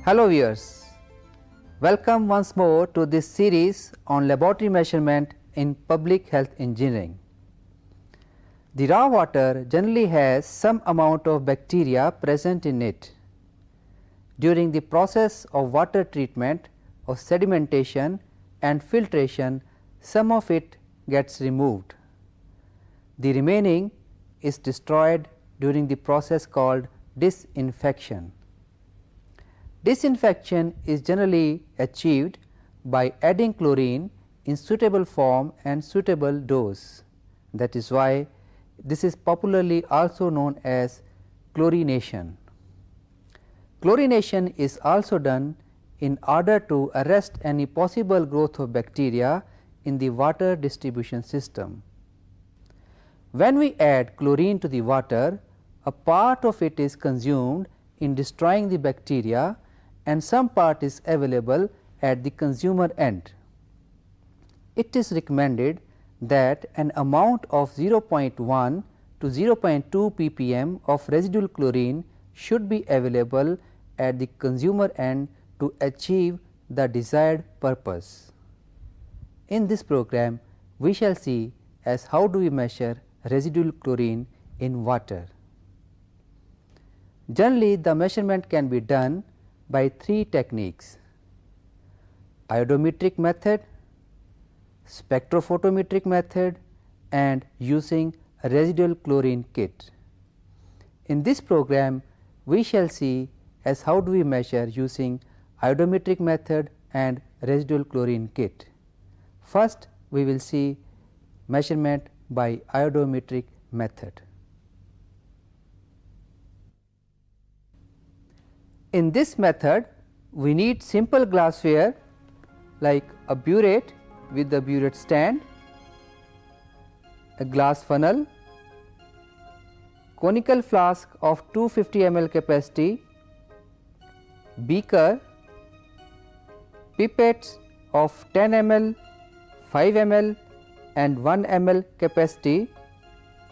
Hello viewers, welcome once more to this series on laboratory measurement in public health engineering. The raw water generally has some amount of bacteria present in it. During the process of water treatment, of sedimentation and filtration, some of it gets removed. The remaining is destroyed during the process called disinfection. Disinfection is generally achieved by adding chlorine in suitable form and suitable dose. That is why this is popularly also known as chlorination. Chlorination is also done in order to arrest any possible growth of bacteria in the water distribution system. When we add chlorine to the water, a part of it is consumed in destroying the bacteria and some part is available at the consumer end. It is recommended that an amount of 0.1 to 0.2 ppm of residual chlorine should be available at the consumer end to achieve the desired purpose. In this program, we shall see as how do we measure residual chlorine in water. Generally, the measurement can be done by three techniques: iodometric method, spectrophotometric method and using a residual chlorine kit. In this program, we shall see as how do we measure using iodometric method and residual chlorine kit. First, we will see measurement by iodometric method. In this method, we need simple glassware like a burette with the burette stand, a glass funnel, conical flask of 250 ml capacity, beaker, pipettes of 10 ml, 5 ml and 1 ml capacity,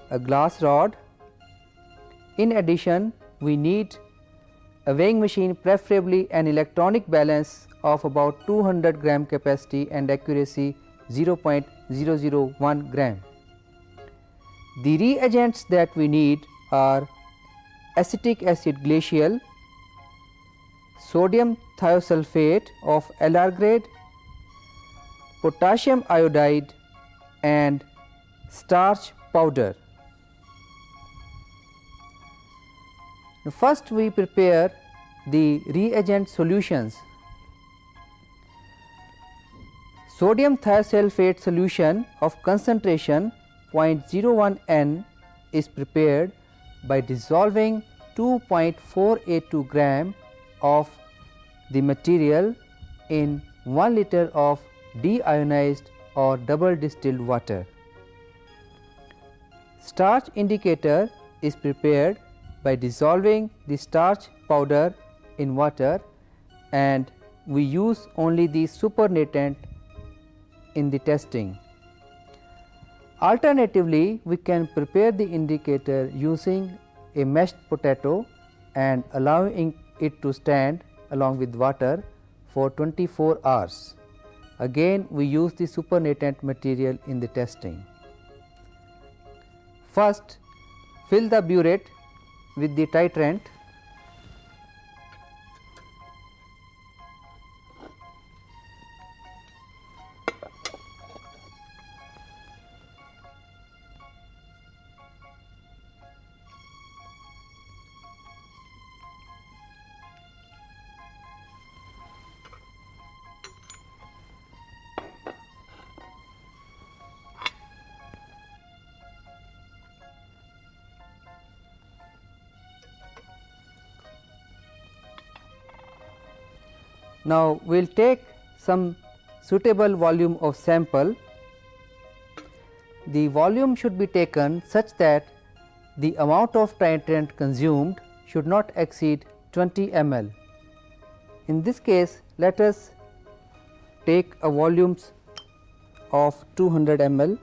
a glass rod. In addition, we need a weighing machine, preferably an electronic balance of about 200 gram capacity and accuracy 0.001 gram. The reagents that we need are acetic acid glacial, sodium thiosulfate of LR grade, potassium iodide and starch powder. First, we prepare the reagent solutions. Sodium thiosulfate solution of concentration 0.01 N is prepared by dissolving 2.482 gram of the material in 1 liter of deionized or double distilled water. Starch indicator is prepared by dissolving the starch powder in water and we use only the supernatant in the testing. Alternatively, we can prepare the indicator using a mashed potato and allowing it to stand along with water for 24 hours. Again, we use the supernatant material in the testing. First, fill the burette with the titrant. Now, we will take some suitable volume of sample. The volume should be taken such that the amount of titrant consumed should not exceed 20 ml. In this case, let us take a volumes of 200 ml.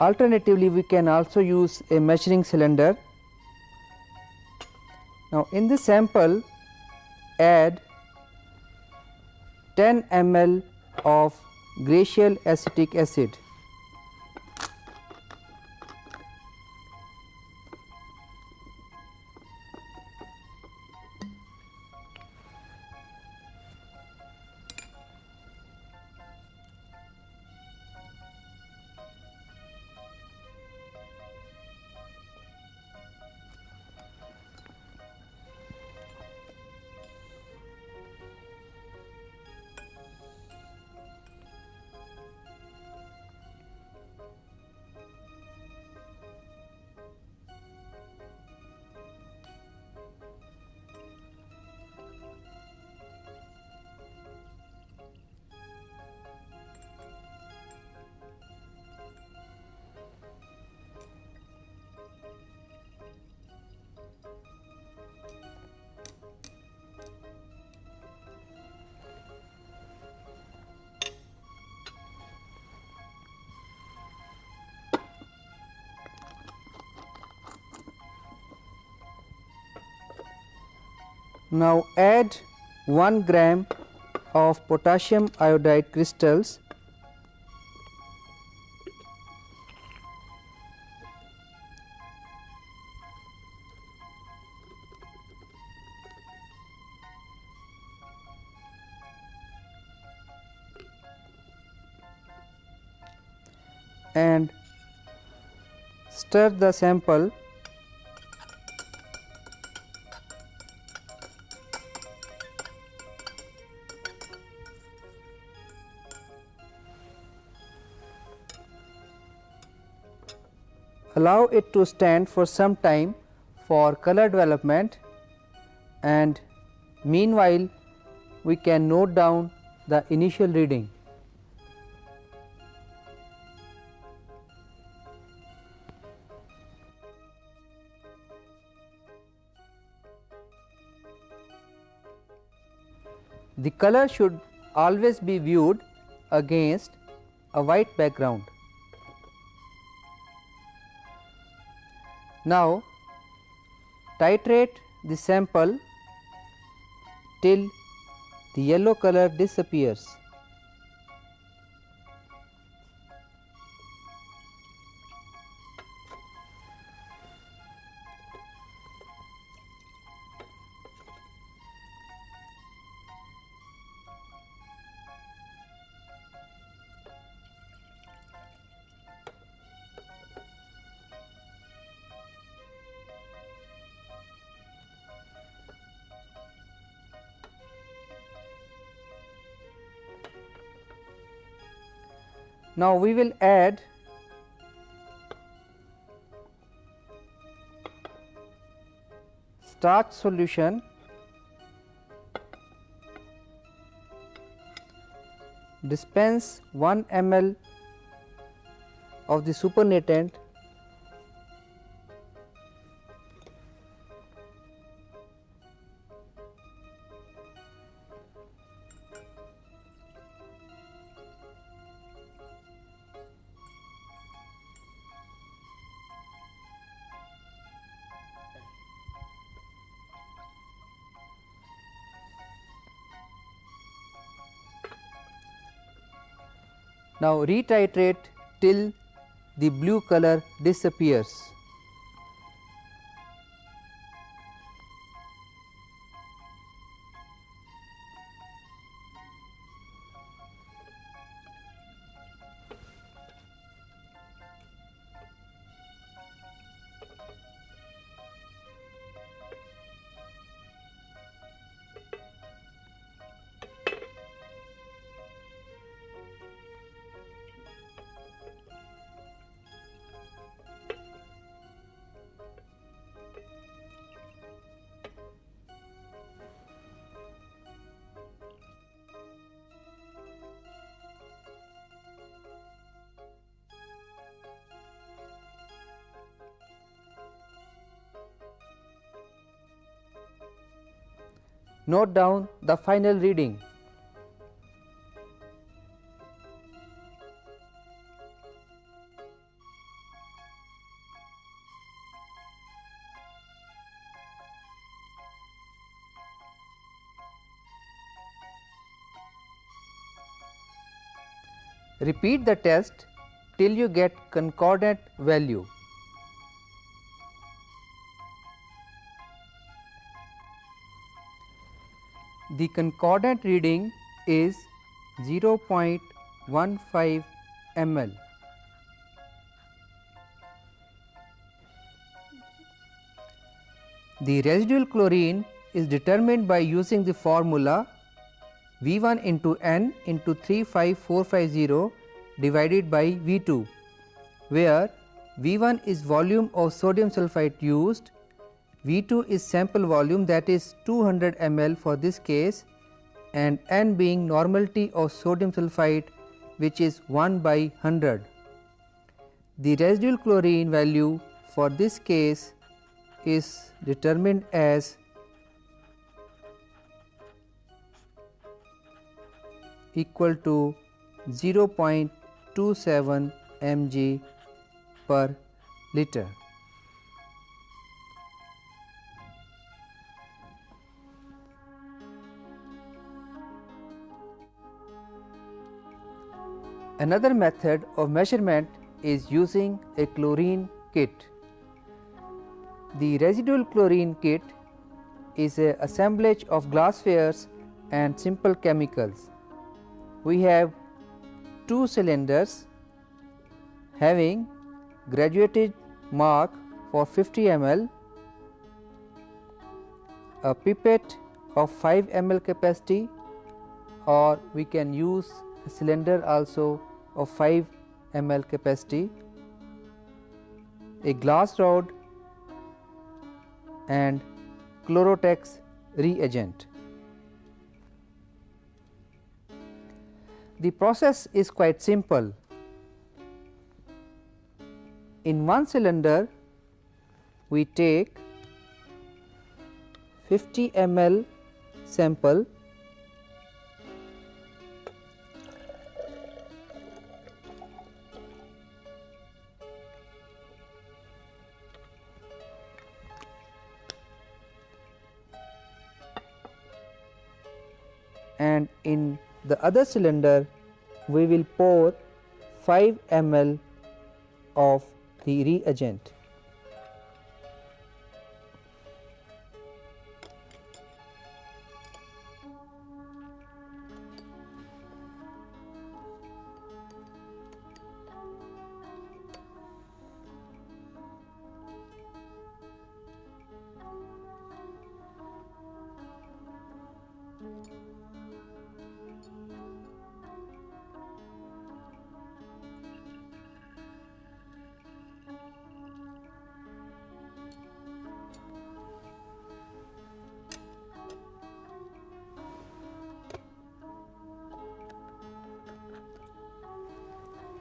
Alternatively, we can also use a measuring cylinder. Now, in this sample add 10 ml of glacial acetic acid. Now, add 1 gram of potassium iodide crystals and stir the sample. Allow it to stand for some time for color development, and meanwhile we can note down the initial reading. The color should always be viewed against a white background. Now, titrate the sample till the yellow color disappears. Now, we will add starch solution. Dispense 1 ml of the supernatant Now, retitrate till the blue color disappears. Note down the final reading. Repeat the test till you get concordant value. The concordant reading is 0.15 ml. The residual chlorine is determined by using the formula V1 into N into 35450 divided by V2, where V1 is volume of sodium sulphite used, V2 is sample volume, that is 200 ml for this case, and N being normality of sodium sulphite, which is 1 by 100. The residual chlorine value for this case is determined as equal to 0.27 mg per liter. Another method of measurement is using a chlorine kit. The residual chlorine kit is an assemblage of glasswares and simple chemicals. We have two cylinders having graduated mark for 50 ml, a pipette of 5 ml capacity, or we can use a cylinder also of 5 ml capacity, a glass rod and Chlorotex reagent. The process is quite simple. In one cylinder we take 50 ml sample, and in the other cylinder we will pour 5 ml of the reagent.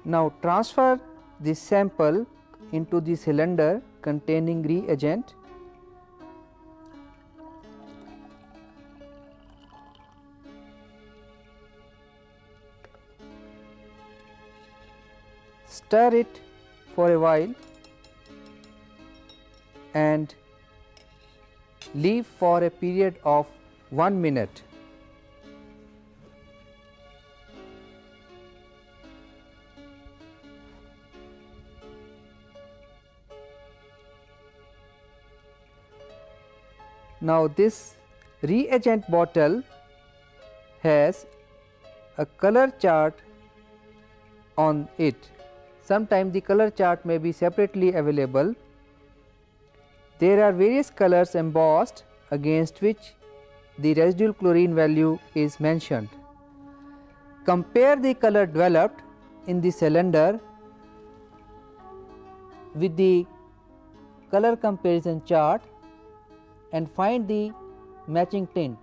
Now transfer this sample into the cylinder containing reagent. Stir it for a while and leave for a period of 1 minute. Now this reagent bottle has a color chart on it. Sometimes the color chart may be separately available. There are various colors embossed against which the residual chlorine value is mentioned. Compare the color developed in the cylinder with the color comparison chart and find the matching tint.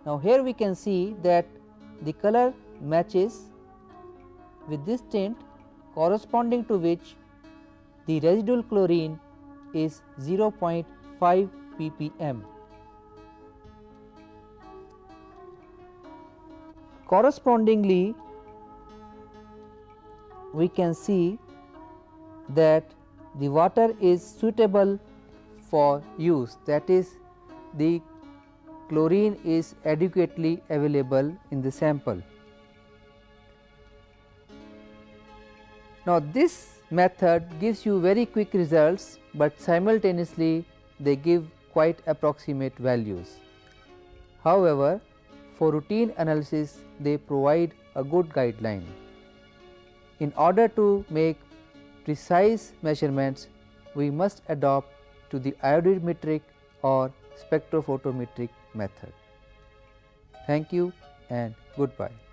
Now here we can see that the color matches with this tint, corresponding to which the residual chlorine is 0.5 ppm. Correspondingly, we can see that the water is suitable for use, that is, the chlorine is adequately available in the sample. Now, this method gives you very quick results, but simultaneously they give quite approximate values. However, for routine analysis they provide a good guideline. In order to make precise measurements, we must adopt to the iodinometric or spectrophotometric method. Thank you and goodbye.